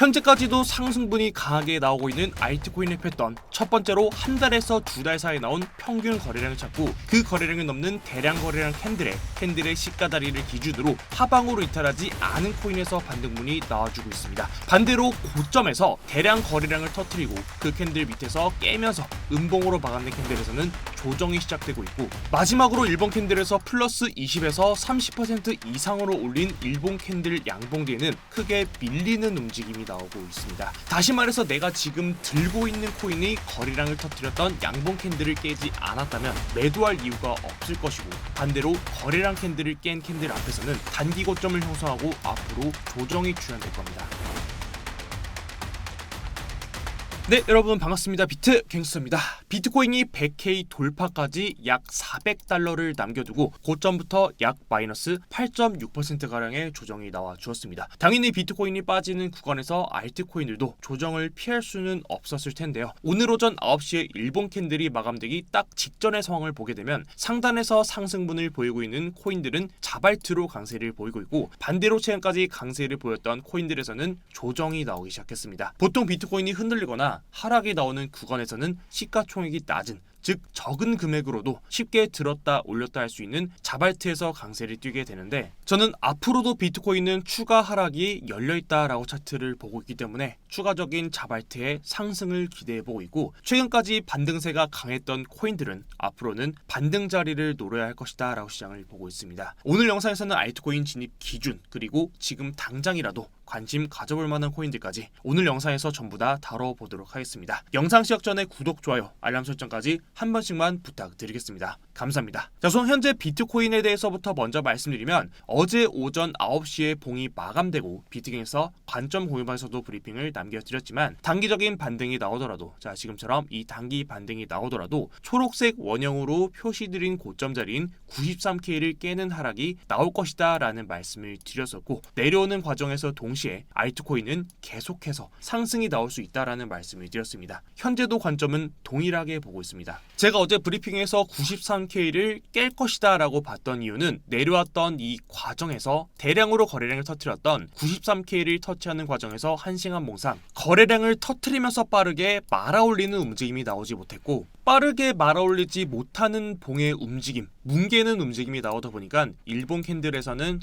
현재까지도 상승분이 강하게 나오고 있는 알트코인의 패턴. 첫 번째로 한 달에서 두 달 사이에 나온 평균 거래량을 찾고 그 거래량을 넘는 대량 거래량 캔들의 시가다리를 기준으로 하방으로 이탈하지 않은 코인에서 반등분이 나와주고 있습니다. 반대로 고점에서 대량 거래량을 터뜨리고 그 캔들 밑에서 깨면서 음봉으로 마감된 캔들에서는 조정이 시작되고 있고, 마지막으로 일본 캔들에서 플러스 20에서 30% 이상으로 올린 일본 캔들 양봉 뒤에는 크게 밀리는 움직임이 나오고 있습니다. 다시 말해서 내가 지금 들고 있는 코인이 거래량을 터뜨렸던 양봉 캔들을 깨지 않았다면 매도할 이유가 없을 것이고, 반대로 거래량 캔들을 깬 캔들 앞에서는 단기 고점을 형성하고 앞으로 조정이 출현될 겁니다. 네, 여러분 반갑습니다. 비트 갱스터입니다. 비트코인이 100K 돌파까지 약 400달러를 남겨두고 고점부터 약 마이너스 8.6%가량의 조정이 나와 주었습니다. 당연히 비트코인이 빠지는 구간에서 알트코인들도 조정을 피할 수는 없었을 텐데요. 오늘 오전 9시에 일본 캔들이 마감되기 딱 직전의 상황을 보게 되면 상단에서 상승분을 보이고 있는 코인들은 자발트로 강세를 보이고 있고, 반대로 최근까지 강세를 보였던 코인들에서는 조정이 나오기 시작했습니다. 보통 비트코인이 흔들리거나 하락이 나오는 구간에서는 시가총액이 낮은, 즉 적은 금액으로도 쉽게 들었다 올렸다 할 수 있는 자발트에서 강세를 띄게 되는데, 저는 앞으로도 비트코인은 추가 하락이 열려있다라고 차트를 보고 있기 때문에 추가적인 자발트의 상승을 기대해보고 있고, 최근까지 반등세가 강했던 코인들은 앞으로는 반등 자리를 노려야 할 것이다 라고 시장을 보고 있습니다. 오늘 영상에서는 알트코인 진입 기준, 그리고 지금 당장이라도 관심 가져볼 만한 코인들까지 오늘 영상에서 전부 다 다뤄보도록 하겠습니다. 영상 시작 전에 구독, 좋아요, 알람 설정까지 한 번씩만 부탁드리겠습니다. 감사합니다. 자, 우선 현재 비트코인에 대해서부터 먼저 말씀드리면, 어제 오전 9시에 봉이 마감되고 비트갱에서 관점 공유방에서도 브리핑을 남겨드렸지만, 단기적인 반등이 나오더라도, 자 지금처럼 이 단기 반등이 나오더라도 초록색 원형으로 표시드린 고점 자리인 93K를 깨는 하락이 나올 것이다 라는 말씀을 드렸었고, 내려오는 과정에서 동시에 알트코인은 계속해서 상승이 나올 수 있다라는 말씀을 드렸습니다. 현재도 관점은 동일하게 보고 있습니다. 제가 어제 브리핑에서 93K를 깰 것이다 라고 봤던 이유는, 내려왔던 이 과정에서 대량으로 거래량을 터뜨렸던 93K를 터치하는 과정에서 한싱한 몽상 거래량을 터뜨리면서 빠르게 말아올리는 움직임이 나오지 못했고, 빠르게 말아올리지 못하는 봉의 움직임, 뭉개는 움직임이 나오다 보니까 일본 캔들에서는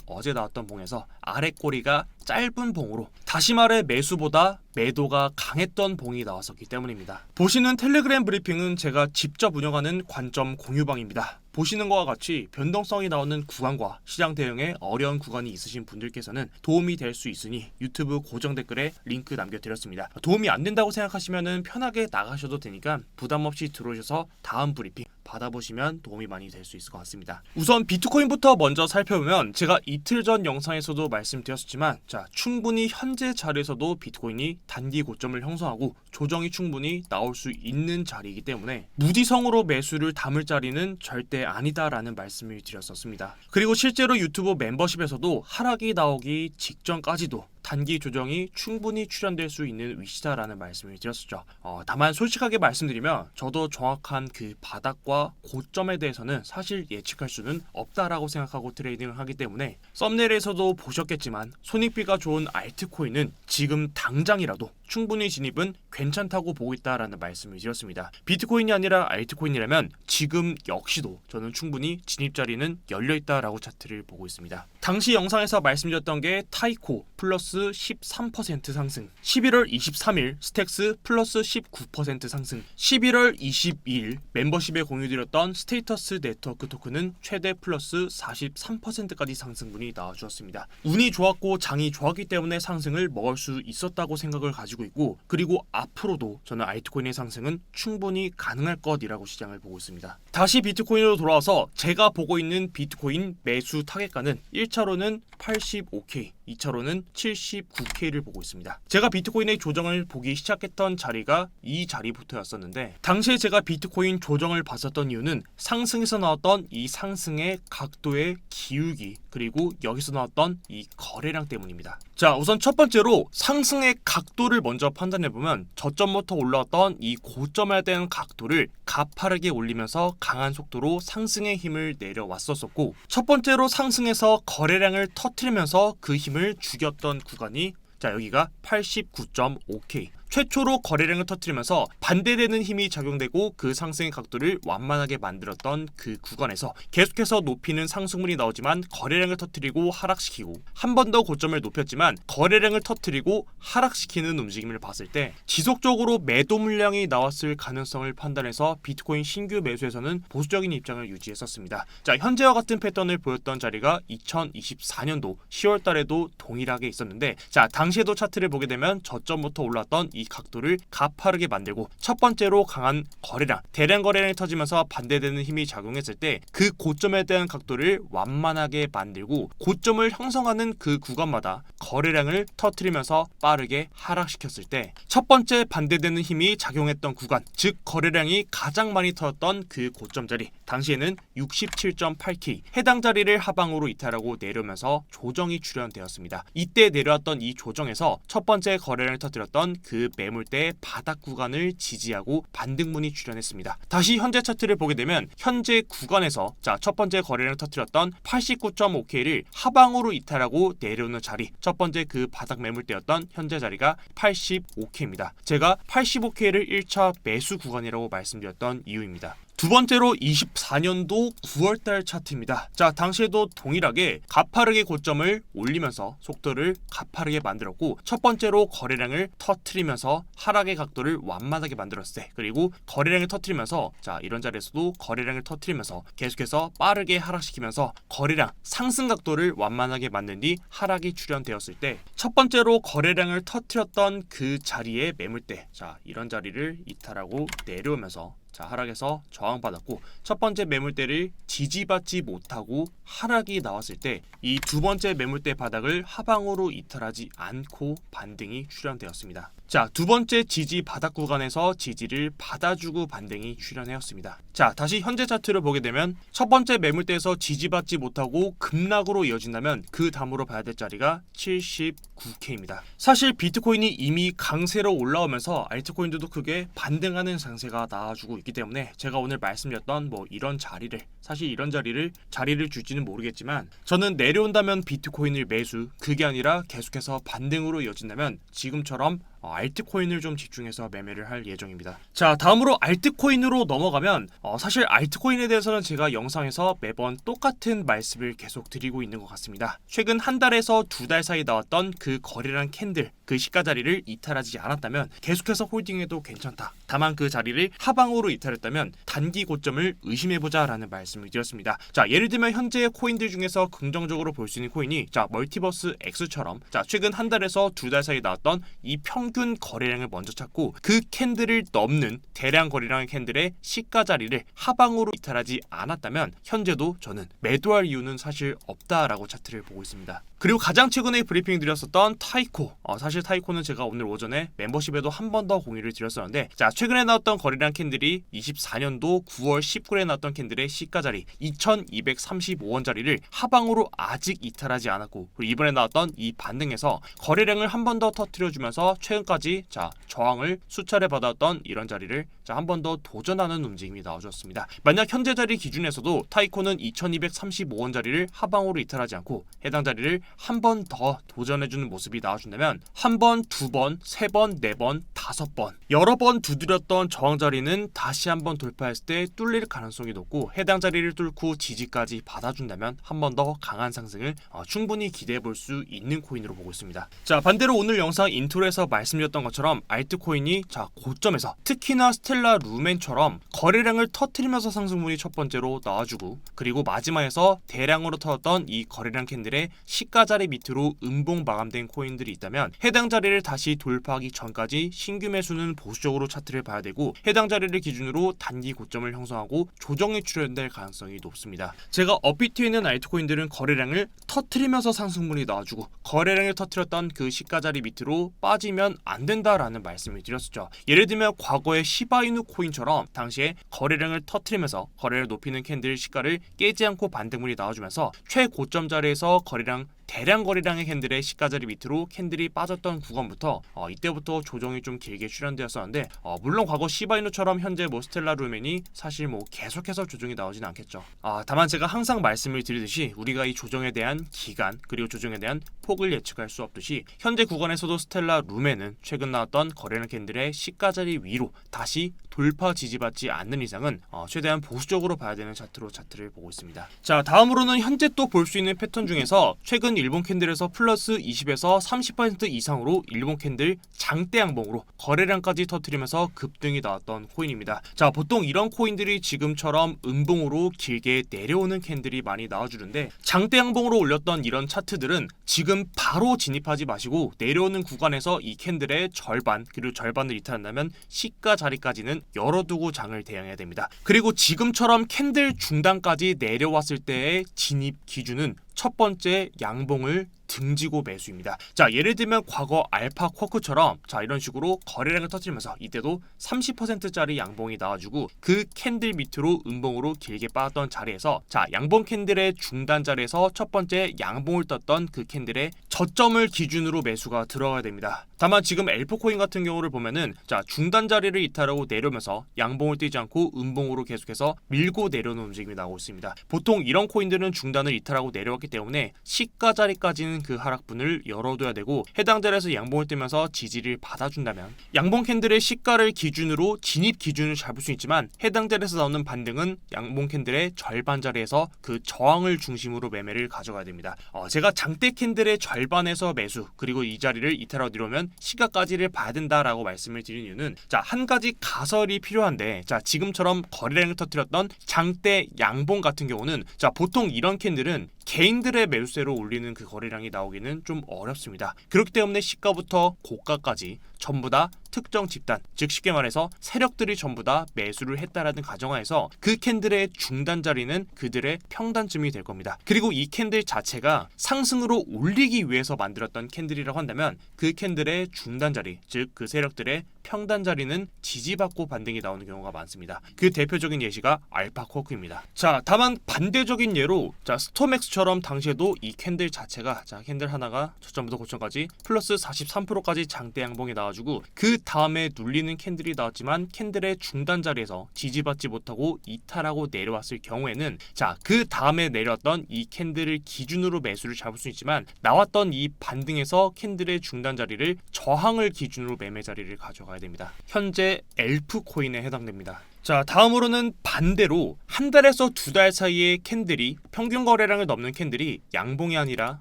어제 나왔던 봉에서 아래 꼬리가 짧은 봉으로, 다시 말해 매수보다 매도가 강했던 봉이 나왔었기 때문입니다. 보시는 텔레그램 브리핑은 제가 직접 운영하는 관점 공유방입니다. 보시는 것과 같이 변동성이 나오는 구간과 시장 대응에 어려운 구간이 있으신 분들께서는 도움이 될 수 있으니 유튜브 고정 댓글에 링크 남겨드렸습니다. 도움이 안 된다고 생각하시면 편하게 나가셔도 되니까 부담 없이 들어오셔서 다음 브리핑 받아보시면 도움이 많이 될 수 있을 것 같습니다. 우선 비트코인부터 먼저 살펴보면, 제가 이틀 전 영상에서도 말씀드렸지만, 자 충분히 현재 자리에서도 비트코인이 단기 고점을 형성하고 조정이 충분히 나올 수 있는 자리이기 때문에 무지성으로 매수를 담을 자리는 절대 아니다라는 말씀을 드렸었습니다. 그리고 실제로 유튜브 멤버십에서도 하락이 나오기 직전까지도 단기 조정이 충분히 출현될 수 있는 위치다라는 말씀을 드렸었죠. 다만 솔직하게 말씀드리면, 저도 정확한 그 바닥과 고점에 대해서는 사실 예측할 수는 없다라고 생각하고 트레이딩을 하기 때문에, 썸네일에서도 보셨겠지만 손익비가 좋은 알트코인은 지금 당장이라도 충분히 진입은 괜찮다고 보고 있다라는 말씀을 드렸습니다. 비트코인이 아니라 알트코인이라면 지금 역시도 저는 충분히 진입 자리는 열려있다라고 차트를 보고 있습니다. 당시 영상에서 말씀드렸던 게 타이코 플러스 13% 상승, 11월 23일 스택스 플러스 19% 상승, 11월 22일 멤버십에 공유드렸던 스테이터스 네트워크 토큰은 최대 플러스 43%까지 상승분이 나와주었습니다. 운이 좋았고 장이 좋았기 때문에 상승을 먹을 수 있었다고 생각을 가지고 있고, 그리고 앞으로도 저는 알트코인의 상승은 충분히 가능할 것이라고 시장을 보고 있습니다. 다시 비트코인으로 돌아와서 제가 보고 있는 비트코인 매수 타겟가는 1차로는 85K, 2차로는 79K를 보고 있습니다. 제가 비트코인의 조정을 보기 시작했던 자리가 이 자리부터였었는데, 당시에 제가 비트코인 조정을 봤었던 이유는 상승에서 나왔던 이 상승의 각도의 기울기, 그리고 여기서 나왔던 이 거래량 때문입니다. 자, 우선 첫 번째로 상승의 각도를 먼저 판단해보면, 저점부터 올라왔던 이 고점에 대한 각도를 가파르게 올리면서 강한 속도로 상승의 힘을 내려왔었고, 첫 번째로 상승해서 거래량을 터뜨리면서 그 힘을 죽였던 구간이 자, 여기가 89.5K. 최초로 거래량을 터뜨리면서 반대되는 힘이 작용되고 그 상승의 각도를 완만하게 만들었던 그 구간에서 계속해서 높이는 상승물이 나오지만 거래량을 터뜨리고 하락시키고 한 번 더 고점을 높였지만 거래량을 터뜨리고 하락시키는 움직임을 봤을 때 지속적으로 매도 물량이 나왔을 가능성을 판단해서 비트코인 신규 매수에서는 보수적인 입장을 유지했었습니다. 자, 현재와 같은 패턴을 보였던 자리가 2024년도 10월 달에도 동일하게 있었는데, 자, 당시에도 차트를 보게 되면 저점부터 올랐던 이 각도를 가파르게 만들고 첫 번째로 강한 거래량, 대량 거래량이 터지면서 반대되는 힘이 작용했을 때 그 고점에 대한 각도를 완만하게 만들고 고점을 형성하는 그 구간마다 거래량을 터뜨리면서 빠르게 하락시켰을 때 첫 번째 반대되는 힘이 작용했던 구간, 즉 거래량이 가장 많이 터졌던 그 고점 자리, 당시에는 67.8K, 해당 자리를 하방으로 이탈하고 내려오면서 조정이 출현되었습니다. 이때 내려왔던 이 조정에서 첫 번째 거래량을 터뜨렸던 그 매물대의 바닥 구간을 지지하고 반등문이 출현했습니다. 다시 현재 차트를 보게 되면 현재 구간에서 첫 번째 거래량을 터뜨렸던 89.5K를 하방으로 이탈하고 내려오는 자리, 첫 번째 그 바닥 매물대였던 현재 자리가 85K입니다. 제가 85K를 1차 매수 구간이라고 말씀드렸던 이유입니다. 두 번째로 24년도 9월달 차트입니다. 자, 당시에도 동일하게 가파르게 고점을 올리면서 속도를 가파르게 만들었고 첫 번째로 거래량을 터트리면서 하락의 각도를 완만하게 만들었을 때, 그리고 거래량을 터트리면서 이런 자리에서도 거래량을 터트리면서 계속해서 빠르게 하락시키면서 거래량 상승 각도를 완만하게 만든 뒤 하락이 출현되었을 때 첫 번째로 거래량을 터트렸던 그 자리의 매물대, 이런 자리를 이탈하고 내려오면서 하락에서 저항받았고 첫 번째 매물대를 지지받지 못하고 하락이 나왔을 때 이 두 번째 매물대 바닥을 하방으로 이탈하지 않고 반등이 출현되었습니다. 자, 두 번째 지지 바닥 구간에서 지지를 받아주고 반등이 출현하였습니다. 자, 다시 현재 차트를 보게 되면 첫 번째 매물대에서 지지받지 못하고 급락으로 이어진다면 그 다음으로 봐야 될 자리가 79K입니다. 사실 비트코인이 이미 강세로 올라오면서 알트코인들도 크게 반등하는 장세가 나와주고 있기 때문에 제가 오늘 말씀드렸던 이런 자리를, 사실 이런 자리를 줄지는 모르겠지만 저는 내려온다면 비트코인을 매수, 그게 아니라 계속해서 반등으로 이어진다면 지금처럼 알트코인을 좀 집중해서 매매를 할 예정입니다. 자, 다음으로 알트코인으로 넘어가면 사실 알트코인에 대해서는 제가 영상에서 매번 똑같은 말씀을 계속 드리고 있는 것 같습니다. 최근 한 달에서 두 달 사이 나왔던 그 거래량 캔들, 그 시가 자리를 이탈하지 않았다면 계속해서 홀딩해도 괜찮다. 다만 그 자리를 하방으로 이탈했다면 단기 고점을 의심해보자 라는 말씀을 드렸습니다. 자, 예를 들면 현재 코인들 중에서 긍정적으로 볼 수 있는 코인이 멀티버스 X처럼 최근 한 달에서 두 달 사이 나왔던 이 평균 거래량을 먼저 찾고 그 캔들을 넘는 대량 거래량의 캔들의 시가 자리를 하방으로 이탈하지 않았다면 현재도 저는 매도할 이유는 사실 없다라고 차트를 보고 있습니다. 그리고 가장 최근에 브리핑 드렸었던 타이코, 사실 타이코는 제가 오늘 오전에 멤버십에도 한 번 더 공유를 드렸었는데, 자, 최근에 나왔던 거래량 캔들이 24년도 9월 19일에 나왔던 캔들의 시가 자리 2235원 자리를 하방으로 아직 이탈하지 않았고, 그리고 이번에 나왔던 이 반등에서 거래량을 한 번 더 터뜨려주면서 최근까지 저항을 수차례 받았던 이런 자리를 한 번 더 도전하는 움직임이 나와줬습니다. 만약 현재 자리 기준에서도 타이코는 2235원 자리를 하방으로 이탈하지 않고 해당 자리를 한 번 더 도전해주는 모습이 나와준다면 한 번, 두 번, 세 번, 네 번, 다섯 번, 여러 번 두드렸던 저항 자리는 다시 한 번 돌파했을 때 뚫릴 가능성이 높고 해당 자리를 뚫고 지지까지 받아준다면 한 번 더 강한 상승을 충분히 기대해 볼 수 있는 코인으로 보고 있습니다. 자, 반대로 오늘 영상 인트로에서 말씀드렸던 것처럼 알트코인이 고점에서 특히나 스텔라 루멘처럼 거래량을 터뜨리면서 상승물이 첫 번째로 나와주고, 그리고 마지막에서 대량으로 터졌던 이 거래량 캔들의 시가 자리 밑으로 음봉 마감된 코인들이 있다면 해당 자리를 다시 돌파하기 전까지 신규 매수는 보수적으로 차트를 봐야 되고 해당 자리를 기준으로 단기 고점을 형성하고 조정이 출현될 가능성이 높습니다. 제가 업비트에 있는 알트코인들은 거래량을 터뜨리면서 상승물이 나와주고 거래량을 터뜨렸던 그 시가 자리 밑으로 빠지면 안 된다라는 말씀을 드렸었죠. 예를 들면 과거의 시바이누 코인처럼 당시에 거래량을 터뜨리면서 거래를 높이는 캔들 시가를 깨지 않고 반등물이 나와주면서 최고점 자리에서 거래량 대량 거래량의 캔들의 시가 자리 밑으로 캔들이 빠졌던 구간부터 이때부터 조정이 좀 길게 출현되었었는데 물론 과거 시바이누처럼 현재 스텔라 루멘이 사실 계속해서 조정이 나오진 않겠죠. 다만 제가 항상 말씀을 드리듯이 우리가 이 조정에 대한 기간 그리고 조정에 대한 폭을 예측할 수 없듯이 현재 구간에서도 스텔라 루멘은 최근 나왔던 거래량 캔들의 시가 자리 위로 다시 돌파 지지받지 않는 이상은 최대한 보수적으로 봐야 되는 차트를 보고 있습니다. 자, 다음으로는 현재 또 볼 수 있는 패턴 중에서 최근 일본 캔들에서 플러스 20에서 30% 이상으로 일본 캔들 장대 양봉으로 거래량까지 터뜨리면서 급등이 나왔던 코인입니다. 자, 보통 이런 코인들이 지금처럼 음봉으로 길게 내려오는 캔들이 많이 나와주는데 장대 양봉으로 올렸던 이런 차트들은 지금 바로 진입하지 마시고 내려오는 구간에서 이 캔들의 절반 그리고 절반을 이탈한다면 시가 자리까지는 열어두고 장을 대응해야 됩니다. 그리고 지금처럼 캔들 중단까지 내려왔을 때의 진입 기준은 첫 번째 양봉을 등지고 매수입니다. 자, 예를 들면 과거 알파 쿼크처럼 자 이런 식으로 거래량을 터뜨리면서 이때도 30%짜리 양봉이 나와주고 그 캔들 밑으로 음봉으로 길게 빠졌던 자리에서 자 양봉 캔들의 중단 자리에서 첫 번째 양봉을 떴던 그 캔들의 저점을 기준으로 매수가 들어가야 됩니다. 다만 지금 엘프 코인 같은 경우를 보면은 자 중단 자리를 이탈하고 내려오면서 양봉을 뛰지 않고 음봉으로 계속해서 밀고 내려오는 움직임이 나오고 있습니다. 보통 이런 코인들은 중단을 이탈하고 내려왔기 때문에 시가 자리까지는 그 하락분을 열어둬야 되고 해당 자리에서 양봉을 뜨면서 지지를 받아준다면 양봉 캔들의 시가를 기준으로 진입 기준을 잡을 수 있지만 해당 자리에서 나오는 반등은 양봉 캔들의 절반 자리에서 그 저항을 중심으로 매매를 가져가야 됩니다. 제가 장대 캔들의 절반에서 매수 그리고 이 자리를 이탈하고 내려오면 시가까지를 봐야 된다라고 말씀을 드린 이유는 자 한 가지 가설이 필요한데 자 지금처럼 거래량을 터뜨렸던 장대 양봉 같은 경우는 자 보통 이런 캔들은 개인들의 매수세로 올리는 그 거래량이 나오기는 좀 어렵습니다. 그렇기 때문에 시가부터 고가까지 전부 다 특정 집단, 즉 쉽게 말해서 세력들이 전부 다 매수를 했다라는 가정하에서 그 캔들의 중단 자리는 그들의 평단쯤이 될 겁니다. 그리고 이 캔들 자체가 상승으로 올리기 위해서 만들었던 캔들이라고 한다면 그 캔들의 중단 자리, 즉 그 세력들의 평단 자리는 지지받고 반등이 나오는 경우가 많습니다. 그 대표적인 예시가 알파 쿼크입니다. 자, 다만 반대적인 예로 자 스톰엑스처럼 당시에도 이 캔들 자체가 자 캔들 하나가 저점부터 고점까지 플러스 43%까지 장대 양봉이 나와주고 그 다음에 눌리는 캔들이 나왔지만 캔들의 중단 자리에서 지지받지 못하고 이탈하고 내려왔을 경우에는 자 그 다음에 내려왔던 이 캔들을 기준으로 매수를 잡을 수 있지만 나왔던 이 반등에서 캔들의 중단 자리를 저항을 기준으로 매매 자리를 가져가야 됩니다. 현재 엘프 코인에 해당됩니다. 자, 다음으로는 반대로 한 달에서 두 달 사이에 캔들이 평균 거래량을 넘는 캔들이 양봉이 아니라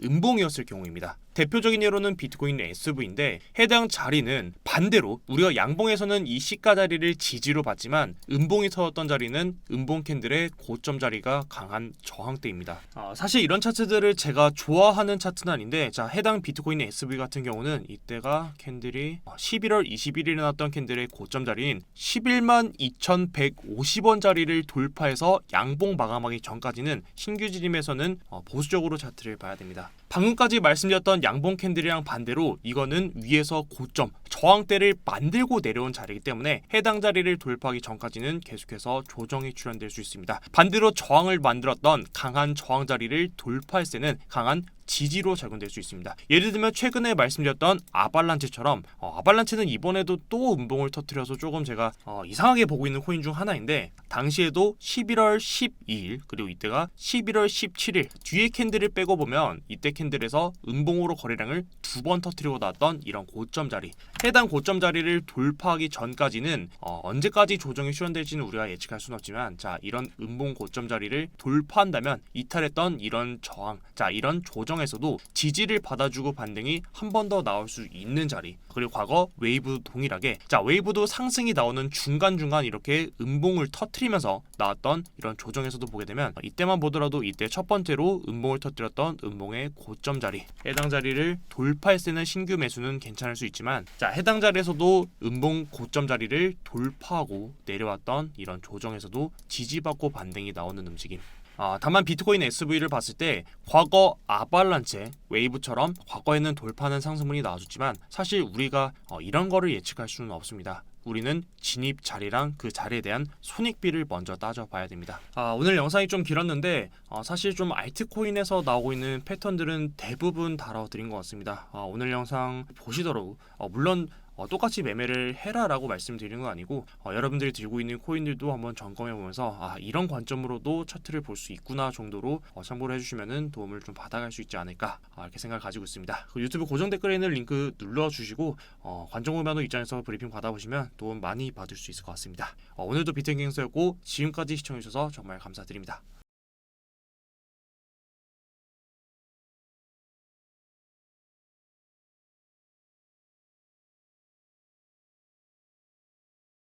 음봉이었을 경우입니다. 대표적인 예로는 비트코인 SV인데 해당 자리는 반대로 우리가 양봉에서는 이 시가 자리를 지지로 봤지만 음봉이 서었던 자리는 음봉 캔들의 고점 자리가 강한 저항대입니다. 사실 이런 차트들을 제가 좋아하는 차트는 아닌데 자 해당 비트코인 SV 같은 경우는 이때가 캔들이 11월 21일에 나왔던 캔들의 고점 자리인 11만 2,150원 자리를 돌파해서 양봉 마감하기 전까지는 신규 진입에서는 보수적으로 차트를 봐야 됩니다. 방금까지 말씀드렸던 양봉 캔들이랑 반대로 이거는 위에서 고점, 저항대를 만들고 내려온 자리이기 때문에 해당 자리를 돌파하기 전까지는 계속해서 조정이 출현될 수 있습니다. 반대로 저항을 만들었던 강한 저항 자리를 돌파할 때는 강한 지지로 작용될 수 있습니다. 예를 들면 최근에 말씀드렸던 아발란체처럼 아발란체는 이번에도 또 음봉을 터뜨려서 조금 제가 이상하게 보고 있는 코인 중 하나인데 당시에도 11월 12일 그리고 이때가 11월 17일 뒤에 캔들을 빼고 보면 이때 캔들에서 음봉으로 거래량을 두 번 터뜨리고 나왔던 이런 고점 자리 해당 고점 자리를 돌파하기 전까지는 언제까지 조정이 출현될지는 우리가 예측할 수는 없지만 자 이런 음봉 고점 자리를 돌파한다면 이탈했던 이런 저항 자 이런 조정에서도 지지를 받아주고 반등이 한 번 더 나올 수 있는 자리 그리고 과거 웨이브도 동일하게 자 웨이브도 상승이 나오는 중간중간 이렇게 음봉을 터뜨리면서 나왔던 이런 조정에서도 보게 되면 이때만 보더라도 이때 첫 번째로 음봉을 터뜨렸던 음봉의 고점 자리 해당 자리를 돌파할 때는 신규 매수는 괜찮을 수 있지만 자 해당 자리에서도 음봉 고점 자리를 돌파하고 내려왔던 이런 조정에서도 지지받고 반등이 나오는 움직임 다만 비트코인 SV를 봤을 때 과거 아발란체, 웨이브처럼 과거에는 돌파하는 상승분이 나와줬지만 사실 우리가 이런 거를 예측할 수는 없습니다. 우리는 진입 자리랑 그 자리에 대한 손익비를 먼저 따져봐야 됩니다. 오늘 영상이 좀 길었는데 사실 좀 알트코인에서 나오고 있는 패턴들은 대부분 다뤄드린 것 같습니다. 오늘 영상 보시더라도 물론 똑같이 매매를 해라라고 말씀드리는 건 아니고 여러분들이 들고 있는 코인들도 한번 점검해 보면서 이런 관점으로도 차트를 볼 수 있구나 정도로 참고를 해주시면 도움을 좀 받아갈 수 있지 않을까 이렇게 생각을 가지고 있습니다. 유튜브 고정 댓글에 있는 링크 눌러주시고 관종후면허 입장에서 브리핑 받아보시면 도움 많이 받을 수 있을 것 같습니다. 오늘도 비트코인 갱스였고 지금까지 시청해주셔서 정말 감사드립니다.